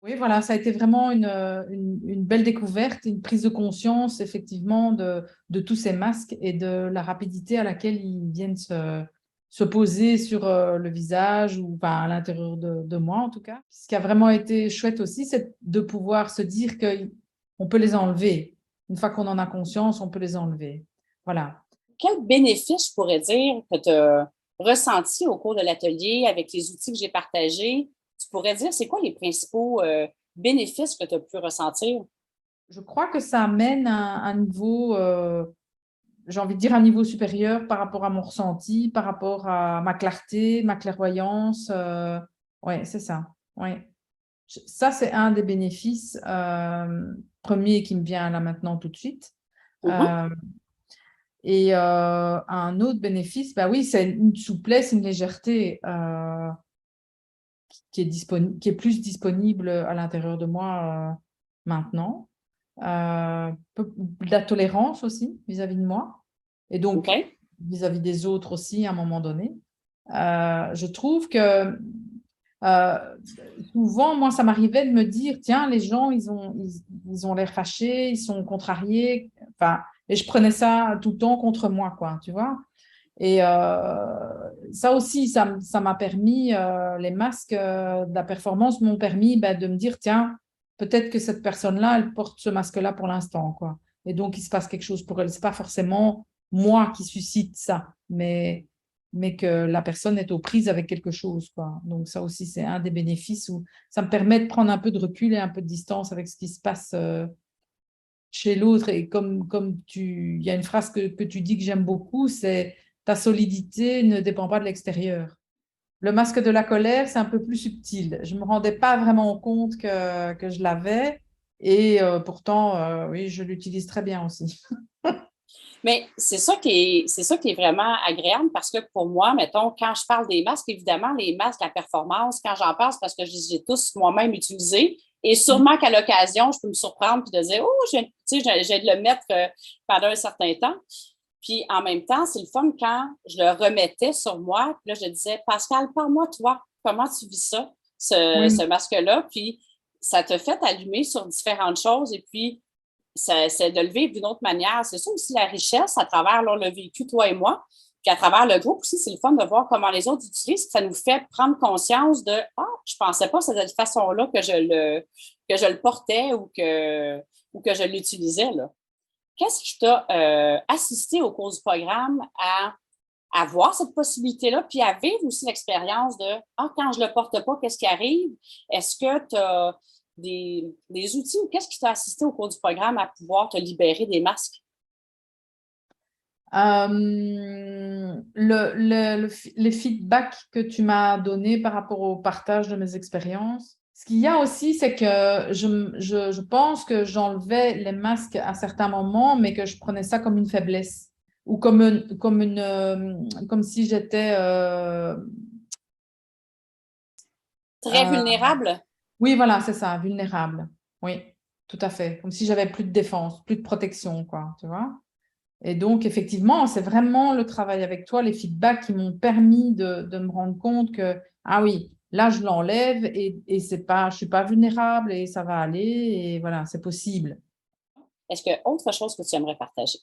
Oui, voilà, ça a été vraiment une belle découverte, une prise de conscience, effectivement, de tous ces masques et de la rapidité à laquelle ils viennent se poser sur le visage ou enfin, à l'intérieur de moi, en tout cas. Ce qui a vraiment été chouette aussi, c'est de pouvoir se dire qu'on peut les enlever. Une fois qu'on en a conscience, on peut les enlever. Voilà. Quel bénéfice, je pourrais dire, que tu as ressenti au cours de l'atelier avec les outils que j'ai partagés? Tu pourrais dire, c'est quoi les principaux bénéfices que tu as pu ressentir? Je crois que ça amène un niveau, j'ai envie de dire un niveau supérieur par rapport à mon ressenti, par rapport à ma clarté, ma clairvoyance. Ouais, c'est ça. Ouais. Ça, c'est un des bénéfices premiers qui me vient là maintenant tout de suite. Mhm. Euh, et un autre bénéfice, bah oui, c'est une souplesse, une légèreté qui est plus disponible à l'intérieur de moi maintenant. De la tolérance aussi vis-à-vis de moi et OK. donc vis-à-vis des autres aussi à un moment donné. Je trouve que euh, souvent, moi, ça m'arrivait de me dire, tiens, les gens, ils ont l'air fâchés, ils sont contrariés, enfin, et je prenais ça tout le temps contre moi, quoi, tu vois. Et ça aussi, ça m'a permis, les masques de la performance m'ont permis ben, de me dire, tiens, peut-être que cette personne-là, elle porte ce masque-là pour l'instant, quoi. Et donc, il se passe quelque chose pour elle. C'est pas forcément moi qui suscite ça, mais que la personne est aux prises avec quelque chose, quoi. Donc, ça aussi, c'est un des bénéfices où ça me permet de prendre un peu de recul et un peu de distance avec ce qui se passe chez l'autre. Et il y a une phrase que tu dis que j'aime beaucoup, c'est ta solidité ne dépend pas de l'extérieur. Le masque de la colère, c'est un peu plus subtil. Je ne me rendais pas vraiment compte que je l'avais. Et pourtant, oui, je l'utilise très bien aussi. Mais c'est ça qui est vraiment agréable parce que pour moi, mettons, quand je parle des masques, évidemment, les masques à performance, quand j'en parle, c'est parce que je les ai tous moi-même utilisés. Et sûrement qu'à l'occasion, je peux me surprendre puis de dire, oh, j'ai de le mettre pendant un certain temps. Puis en même temps, c'est le fun quand je le remettais sur moi. Puis là, je disais, Pascal, parle-moi, toi, comment tu vis ça, ce Oui. masque-là? Puis ça te fait allumer sur différentes choses. Et puis, c'est de le vivre d'une autre manière. C'est ça aussi la richesse à travers là, le vécu, toi et moi. Puis à travers le groupe aussi, c'est le fun de voir comment les autres utilisent. Ça nous fait prendre conscience de ah, je ne pensais pas de cette façon-là que je le portais ou que je l'utilisais. Là. Qu'est-ce qui t'a assisté au cours du programme à voir cette possibilité-là, puis à vivre aussi l'expérience de ah, quand je ne le porte pas, qu'est-ce qui arrive? Est-ce que tu as des outils ou qu'est-ce qui t'a assisté au cours du programme à pouvoir te libérer des masques? Les feedbacks que tu m'as donnés par rapport au partage de mes expériences. Ce qu'il y a aussi, c'est que je pense que j'enlevais les masques à certains moments, mais que je prenais ça comme une faiblesse ou comme si j'étais Très euh, vulnérable? oui, voilà, c'est ça, vulnérable. Oui, tout à fait. Comme si j'avais plus de défense, plus de protection, quoi, tu vois. Et donc, effectivement, c'est vraiment le travail avec toi, les feedbacks qui m'ont permis de me rendre compte que, ah oui, là, je l'enlève et c'est pas, je suis pas vulnérable et ça va aller et voilà, c'est possible. Est-ce qu'il y a autre chose que tu aimerais partager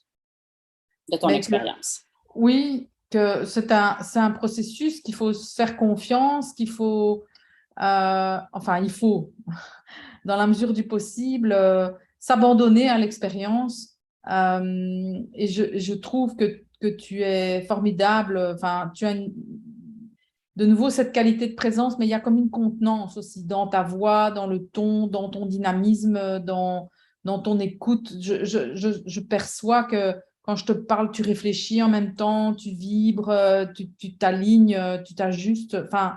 de ton Mais que, expérience? oui, que c'est un processus qu'il faut se faire confiance, qu'il faut, enfin, il faut, dans la mesure du possible, s'abandonner à l'expérience. Et je trouve que tu es formidable. Enfin, tu as de nouveau cette qualité de présence, mais il y a comme une contenance aussi dans ta voix, dans le ton, dans ton dynamisme, dans ton écoute. Je perçois que quand je te parle, tu réfléchis en même temps, tu vibres, tu t'alignes, tu t'ajustes. Enfin,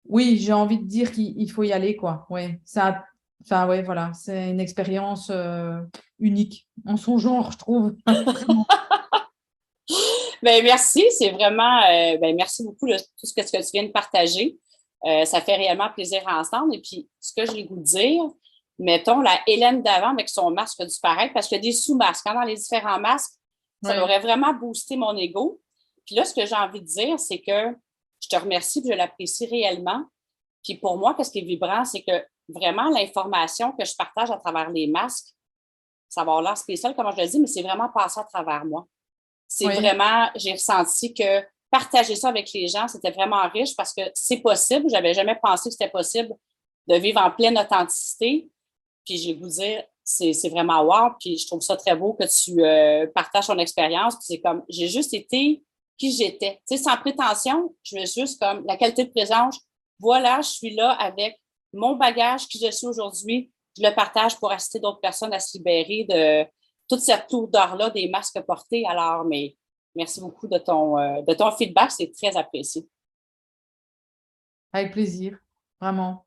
oui, j'ai envie de dire qu'il faut y aller, quoi. Ouais, ça, enfin, ouais, voilà, c'est une expérience unique en son genre, je trouve. Vraiment. Ben, merci, c'est vraiment, ben, merci beaucoup de tout ce que tu viens de partager. Ça fait réellement plaisir à entendre. Et puis, ce que j'ai le goût de dire, mettons la Hélène d'avant avec son masque du paraître, parce qu'il y a des sous-masques. Hein, dans les différents masques, ça Ouais. m'aurait vraiment boosté mon ego. Puis là, ce que j'ai envie de dire, c'est que je te remercie et je l'apprécie réellement. Puis pour moi, qu'est-ce qui est vibrant, c'est que vraiment l'information que je partage à travers les masques, ça va avoir l'air spécial, comme je le dis, mais c'est vraiment passé à travers moi. C'est Oui, vraiment, j'ai ressenti que partager ça avec les gens, c'était vraiment riche parce que c'est possible. Je n'avais jamais pensé que c'était possible de vivre en pleine authenticité. Puis je vais vous dire, c'est vraiment wow. Puis je trouve ça très beau que tu partages ton expérience. Puis c'est comme, j'ai juste été qui j'étais. Tu sais, sans prétention, je me suis juste comme, la qualité de présence, voilà, je suis là avec mon bagage qui je suis aujourd'hui. Je le partage pour assister d'autres personnes à se libérer de toute cette odeur-là des masques portés. Alors, mais merci beaucoup de ton feedback. C'est très apprécié. avec plaisir, vraiment.